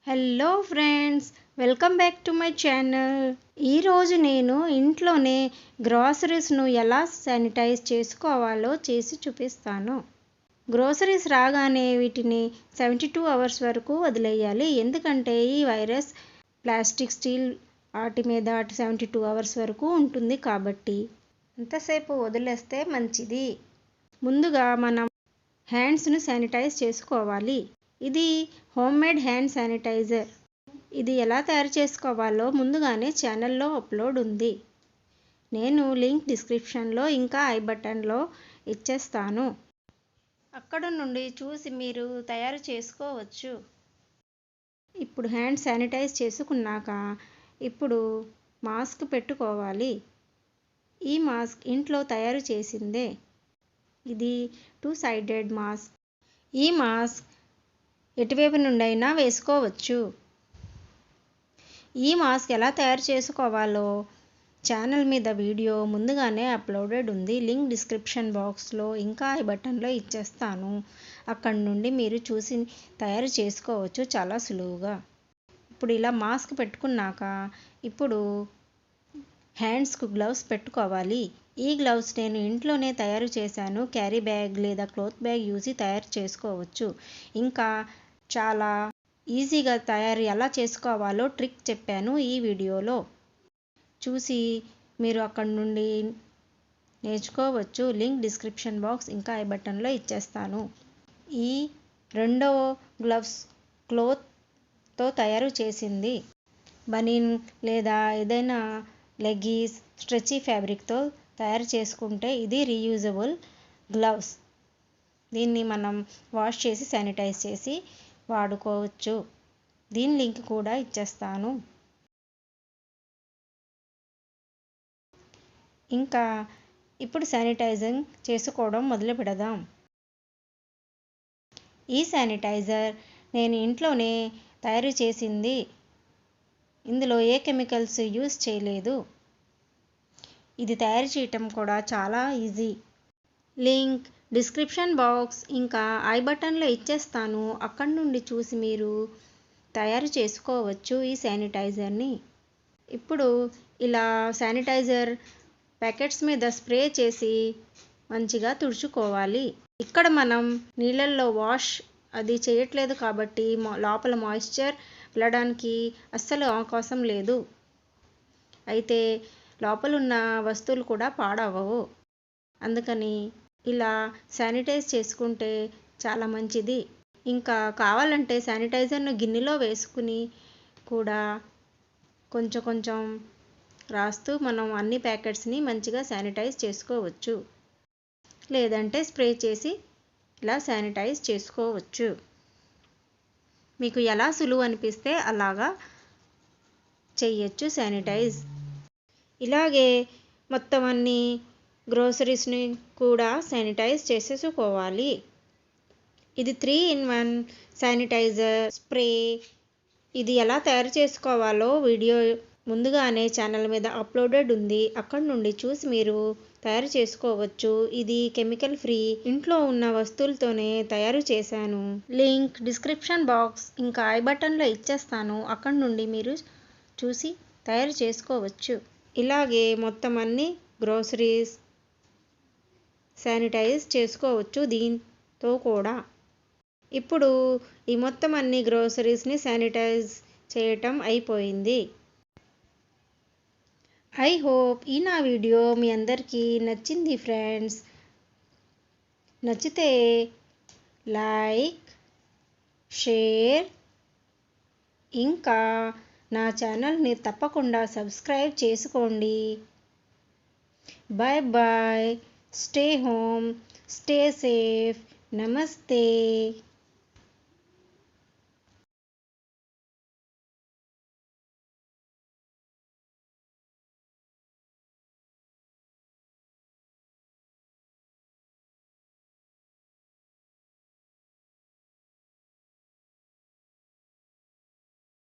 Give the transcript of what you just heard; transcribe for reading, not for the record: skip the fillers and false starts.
Hello friends, welcome back to my channel. ఈరోజు నేను ఇంట్లోనే గ్రాసరీస్ను ఎలా శానిటైజ్ చేసుకోవాలో చేసి చూపిస్తాను. గ్రోసరీస్ రాగానే వీటిని 72 అవర్స్ వరకు వదిలేయాలి. ఎందుకంటే ఈ వైరస్ ప్లాస్టిక్, స్టీల్ వాటి మీద 72 అవర్స్ వరకు ఉంటుంది కాబట్టి అంతసేపు వదిలేస్తే మంచిది. ముందుగా మనం హ్యాండ్స్ను శానిటైజ్ చేసుకోవాలి. ఇది హోమ్మేడ్ హ్యాండ్ శానిటైజర్. ఇది ఎలా తయారు చేసుకోవాలో ముందుగానే ఛానల్లో అప్లోడ్ ఉంది. నేను లింక్ డిస్క్రిప్షన్లో ఇంకా ఐ బటన్లో ఇచ్చేస్తాను. అక్కడ నుండి చూసి మీరు తయారు చేసుకోవచ్చు. ఇప్పుడు హ్యాండ్ శానిటైజ్ చేసుకున్నాక ఇప్పుడు మాస్క్ పెట్టుకోవాలి. ఈ మాస్క్ ఇంట్లో తయారు చేసిందే. ఇది 2 సైడెడ్ మాస్క్. ఈ మాస్క్ ఎటువైపు నుండైనా వేసుకోవచ్చు. ఈ మాస్క్ ఎలా తయారు చేసుకోవాలో ఛానల్ మీద వీడియో ముందుగానే అప్లోడెడ్ ఉంది. లింక్ డిస్క్రిప్షన్ బాక్స్లో ఇంకా ఐ బటన్లో ఇచ్చేస్తాను. అక్కడి నుండి మీరు చూసి తయారు చేసుకోవచ్చు చాలా సులువుగా. ఇప్పుడు ఇలా మాస్క్ పెట్టుకున్నాక ఇప్పుడు హ్యాండ్స్కు గ్లవ్స్ పెట్టుకోవాలి. ఈ గ్లవ్స్ నేను ఇంట్లోనే తయారు చేశాను. క్యారీ బ్యాగ్ లేదా క్లాత్ బ్యాగ్ యూజ్ తయారు చేసుకోవచ్చు. ఇంకా చాలా ఈజీగా తయారు ఎలా చేసుకోవాలో ట్రిక్ చెప్పాను ఈ వీడియోలో. చూసి మీరు అక్కడి నుండి నేర్చుకోవచ్చు. లింక్ డిస్క్రిప్షన్ బాక్స్ ఇంకా ఐ బటన్లో ఇచ్చేస్తాను. ఈ రెండవ గ్లవ్స్ క్లోత్తో తయారు చేసింది. బనీన్ లేదా ఏదైనా లెగ్గీస్ స్ట్రెచీ ఫ్యాబ్రిక్తో తయారు చేసుకుంటే ఇది రీయూజబుల్ గ్లవ్స్. దీన్ని మనం వాష్ చేసి శానిటైజ్ చేసి వాడుకోవచ్చు. దీని లింక్ కూడా ఇచ్చేస్తాను. ఇంకా ఇప్పుడు శానిటైజింగ్ చేసుకోవడం మొదలు పెడదాం. ఈ శానిటైజర్ నేను ఇంట్లోనే తయారు చేసింది. ఇందులో ఏ కెమికల్స్ యూజ్ చేయలేదు. ఇది తయారు చేయటం కూడా చాలా ఈజీ. లింక్ డిస్క్రిప్షన్ బాక్స్ ఇంకా ఐ బటన్లో ఇచ్చేస్తాను. అక్కడి నుండి చూసి మీరు తయారు చేసుకోవచ్చు ఈ శానిటైజర్ని. ఇప్పుడు ఇలా శానిటైజర్ ప్యాకెట్స్ మీద స్ప్రే చేసి మంచిగా తుడుచుకోవాలి. ఇక్కడ మనం నీళ్ళల్లో వాష్ అది చేయట్లేదు కాబట్టి లోపల మాయిశ్చర్ వెళ్ళడానికి అస్సలు అవకాశం లేదు. అయితే లోపల ఉన్న వస్తువులు కూడా పాడవవు. అందుకని ఇలా శానిటైజ్ చేసుకుంటే చాలా మంచిది. ఇంకా కావాలంటే శానిటైజర్ను గిన్నెలో వేసుకుని కూడా కొంచెం కొంచెం రాస్తూ మనం అన్ని ప్యాకెట్స్ని మంచిగా శానిటైజ్ చేసుకోవచ్చు. లేదంటే స్ప్రే చేసి ఇలా శానిటైజ్ చేసుకోవచ్చు. మీకు ఎలా సులువు అనిపిస్తే అలాగా చెయ్యొచ్చు శానిటైజ్. ఇలాగే మొత్తం అన్ని గ్రోసరీస్ని కూడా శానిటైజ్ చేసేసుకోవాలి. ఇది 3-in-1 శానిటైజర్ స్ప్రే. ఇది ఎలా తయారు చేసుకోవాలో వీడియో ముందుగానే ఛానల్ మీద అప్లోడెడ్ ఉంది. అక్కడ నుండి చూసి మీరు తయారు చేసుకోవచ్చు. ఇది కెమికల్ ఫ్రీ, ఇంట్లో ఉన్న వస్తువులతోనే తయారు చేశాను. లింక్ డిస్క్రిప్షన్ బాక్స్ ఇంకా ఐ బటన్లో ఇచ్చేస్తాను. అక్కడ నుండి మీరు చూసి తయారు చేసుకోవచ్చు. ఇలాగే మొత్తం అన్ని గ్రోసరీస్ శానిటైజ్ చేసుకోవచ్చు దీంతో కూడా. ఇప్పుడు ఈ మొత్తం అన్ని గ్రోసరీస్ని శానిటైజ్ చేయటం అయిపోయింది. ఐ హోప్ ఈ నా వీడియో మీ అందరికీ నచ్చింది ఫ్రెండ్స్. నచ్చితే లైక్, షేర్ ఇంకా నా ఛానల్ని తప్పకుండా సబ్స్క్రైబ్ చేసుకోండి. Bye bye. Stay home, stay safe. నమస్తే.